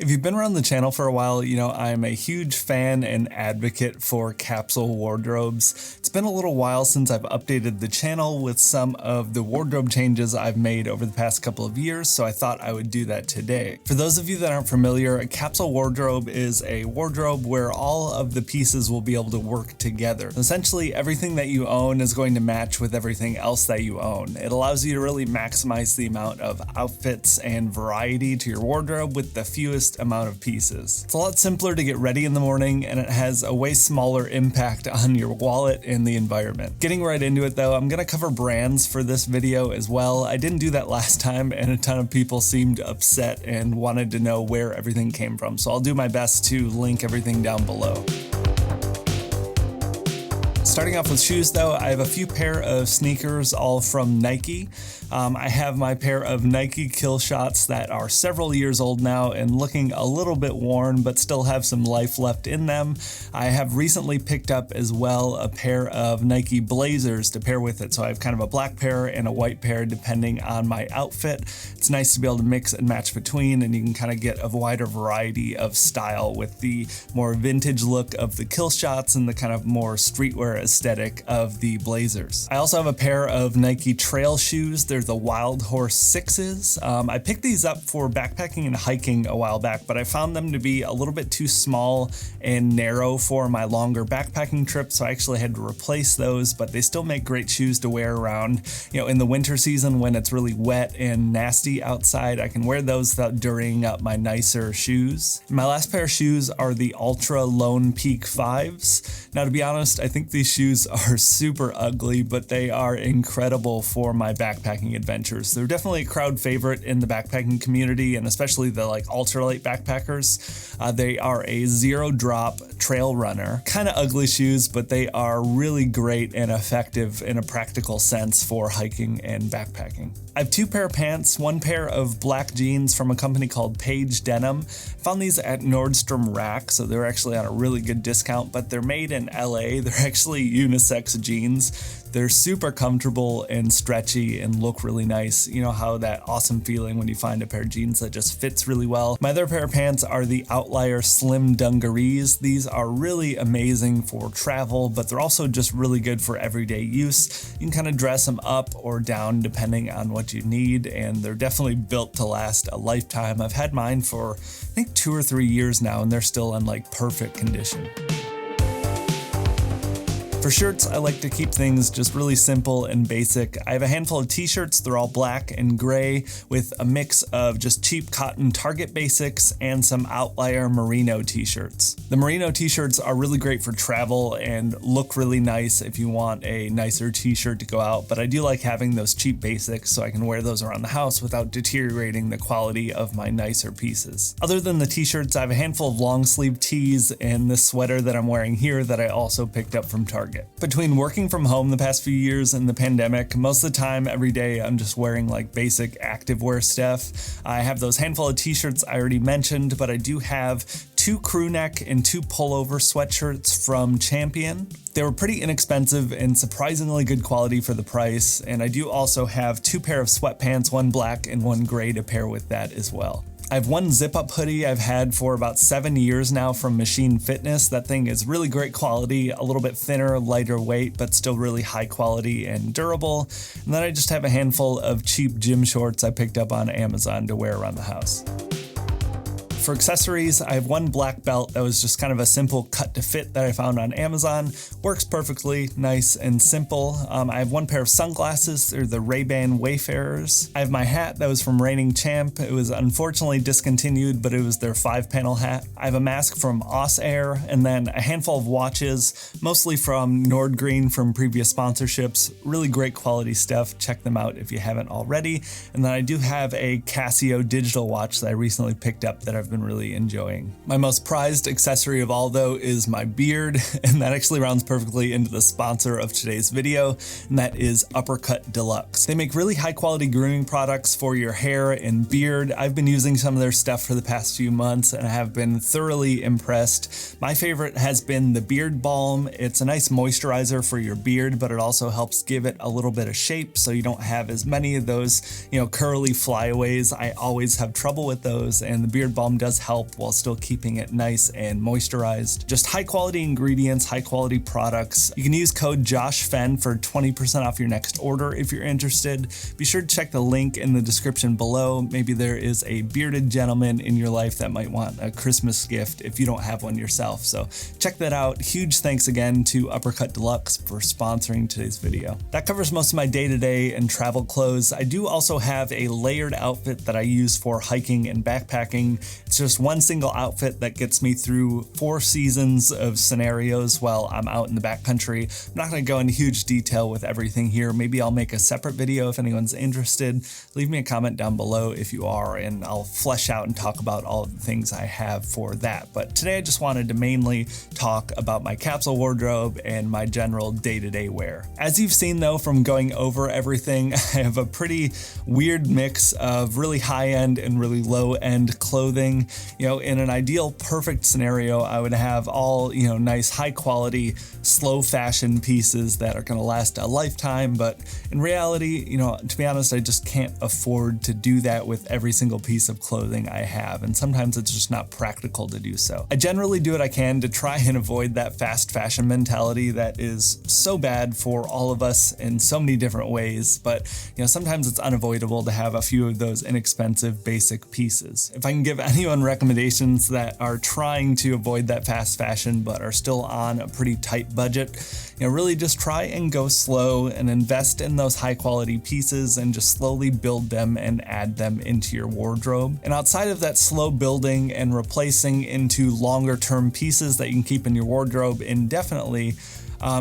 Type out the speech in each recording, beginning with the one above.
If you've been around the channel for a while, you know I'm a huge fan and advocate for capsule wardrobes. It's been a little while since I've updated the channel with some of the wardrobe changes I've made over the past couple of years, so I thought I would do that today. For those of you that aren't familiar, a capsule wardrobe is a wardrobe where all of the pieces will be able to work together. Essentially, everything that you own is going to match with everything else that you own. It allows you to really maximize the amount of outfits and variety to your wardrobe with the fewest amount of pieces. It's a lot simpler to get ready in the morning, and it has a way smaller impact on your wallet and the environment. Getting right into it though, I'm gonna cover brands for this video as well. I didn't do that last time and a ton of people seemed upset and wanted to know where everything came from, so I'll do my best to link everything down below. Starting off with shoes though, I have a few pair of sneakers all from Nike. I have my pair of Nike Kill Shots that are several years old now and looking a little bit worn, but still have some life left in them. I have recently picked up as well a pair of Nike Blazers to pair with it. So I have kind of a black pair and a white pair depending on my outfit. It's nice to be able to mix and match between, and you can kind of get a wider variety of style with the more vintage look of the Kill Shots and the kind of more streetwear aesthetic of the Blazers. I also have a pair of Nike trail shoes. They're the Wild Horse 6s. I picked these up for backpacking and hiking a while back, but I found them to be a little bit too small and narrow for my longer backpacking trips, so I actually had to replace those, but they still make great shoes to wear around, you know, in the winter season when it's really wet and nasty outside. I can wear those without dirtying up my nicer shoes. My last pair of shoes are the Ultra Lone Peak 5s. Now, to be honest, I think these shoes are super ugly, but they are incredible for my backpacking adventures. They're definitely a crowd favorite in the backpacking community, and especially the ultralight backpackers. They are a zero drop trail runner. Kind of ugly shoes, but they are really great and effective in a practical sense for hiking and backpacking. I have two pair of pants, one pair of black jeans from a company called Page Denim. Found these at Nordstrom Rack, so they're actually on a really good discount, but they're made in LA. They're actually unisex jeans. They're super comfortable and stretchy and look really nice. You know how that awesome feeling when you find a pair of jeans that just fits really well. My other pair of pants are the Outlier Slim Dungarees. These are really amazing for travel, but they're also just really good for everyday use. You can kind of dress them up or down depending on what you need, and they're definitely built to last a lifetime. I've had mine for I think 2 or 3 years now, and they're still in like perfect condition. For shirts, I like to keep things just really simple and basic. I have a handful of t-shirts. They're all black and gray with a mix of just cheap cotton Target basics and some Outlier merino t-shirts. The merino t-shirts are really great for travel and look really nice if you want a nicer t-shirt to go out, but I do like having those cheap basics so I can wear those around the house without deteriorating the quality of my nicer pieces. Other than the t-shirts, I have a handful of long sleeve tees and this sweater that I'm wearing here that I also picked up from Target. Between working from home the past few years and the pandemic, most of the time every day I'm just wearing like basic activewear stuff. I have those handful of t-shirts I already mentioned, but I do have 2 crew neck and 2 pullover sweatshirts from Champion. They were pretty inexpensive and surprisingly good quality for the price, and I do also have 2 pair of sweatpants, one black and one gray to pair with that as well. I have one zip-up hoodie I've had for about 7 years now from Machine Fitness. That thing is really great quality, a little bit thinner, lighter weight, but still really high quality and durable. And then I just have a handful of cheap gym shorts I picked up on Amazon to wear around the house. For accessories, I have one black belt that was just kind of a simple cut to fit that I found on Amazon. Works perfectly, nice and simple. I have one pair of sunglasses. They're the Ray-Ban Wayfarers. I have my hat that was from Reigning Champ. It was unfortunately discontinued, but it was their 5-panel hat. I have a mask from Air, and then a handful of watches, mostly from Nordgreen from previous sponsorships. Really great quality stuff. Check them out if you haven't already. And then I do have a Casio digital watch that I recently picked up that I've been really enjoying. My most prized accessory of all though is my beard, and that actually rounds perfectly into the sponsor of today's video, and that is Uppercut Deluxe. They make really high quality grooming products for your hair and beard. I've been using some of their stuff for the past few months and I have been thoroughly impressed. My favorite has been the beard balm. It's a nice moisturizer for your beard, but it also helps give it a little bit of shape so you don't have as many of those, curly flyaways. I always have trouble with those, and the beard balm does help while still keeping it nice and moisturized. Just high quality ingredients, high quality products. You can use code JoshFenn for 20% off your next order if you're interested. Be sure to check the link in the description below. Maybe there is a bearded gentleman in your life that might want a Christmas gift if you don't have one yourself. So check that out. Huge thanks again to Uppercut Deluxe for sponsoring today's video. That covers most of my day-to-day and travel clothes. I do also have a layered outfit that I use for hiking and backpacking. It's just one single outfit that gets me through 4 seasons of scenarios while I'm out in the backcountry. I'm not going to go into huge detail with everything here. Maybe I'll make a separate video if anyone's interested. Leave me a comment down below if you are, and I'll flesh out and talk about all of the things I have for that. But today I just wanted to mainly talk about my capsule wardrobe and my general day-to-day wear. As you've seen though from going over everything, I have a pretty weird mix of really high-end and really low-end clothing. In an ideal perfect scenario, I would have all, nice high-quality, slow fashion pieces that are going to last a lifetime, but in reality, to be honest, I just can't afford to do that with every single piece of clothing I have, and sometimes it's just not practical to do so. I generally do what I can to try and avoid that fast fashion mentality that is so bad for all of us in so many different ways, but sometimes it's unavoidable to have a few of those inexpensive basic pieces. If I can give anyone recommendations that are trying to avoid that fast fashion but are still on a pretty tight budget, really just try and go slow and invest in those high quality pieces and just slowly build them and add them into your wardrobe. And outside of that slow building and replacing into longer term pieces that you can keep in your wardrobe indefinitely,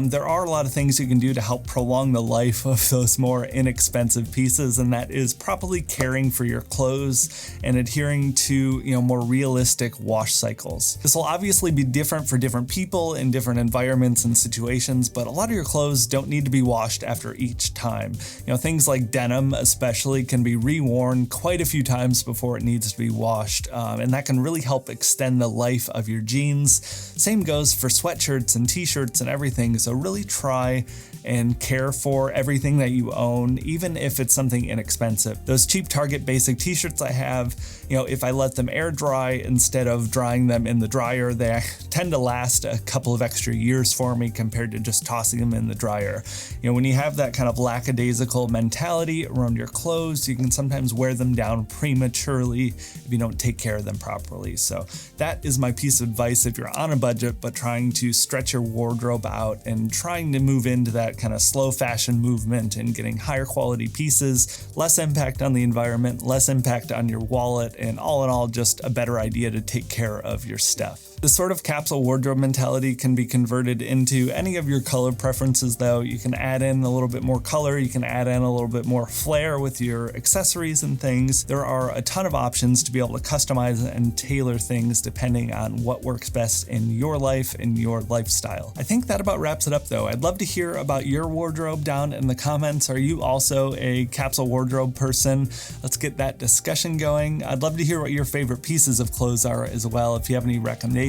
there are a lot of things you can do to help prolong the life of those more inexpensive pieces, and that is properly caring for your clothes and adhering to more realistic wash cycles. This will obviously be different for different people in different environments and situations, but a lot of your clothes don't need to be washed after each time. Things like denim especially can be reworn quite a few times before it needs to be washed, and that can really help extend the life of your jeans. Same goes for sweatshirts and t-shirts and everything. So really try and care for everything that you own, even if it's something inexpensive. Those cheap Target basic t-shirts I have, if I let them air dry instead of drying them in the dryer, they tend to last a couple of extra years for me compared to just tossing them in the dryer. When you have that kind of lackadaisical mentality around your clothes, you can sometimes wear them down prematurely if you don't take care of them properly. So that is my piece of advice if you're on a budget but trying to stretch your wardrobe out and trying to move into that kind of slow fashion movement and getting higher quality pieces, less impact on the environment, less impact on your wallet, and all in all, just a better idea to take care of your stuff. This sort of capsule wardrobe mentality can be converted into any of your color preferences though. You can add in a little bit more color, you can add in a little bit more flair with your accessories and things. There are a ton of options to be able to customize and tailor things depending on what works best in your life and your lifestyle. I think that about wraps it up though. I'd love to hear about your wardrobe down in the comments. Are you also a capsule wardrobe person? Let's get that discussion going. I'd love to hear what your favorite pieces of clothes are as well. If you have any recommendations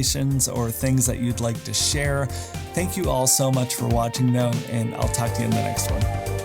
or things that you'd like to share. Thank you all so much for watching though, and I'll talk to you in the next one.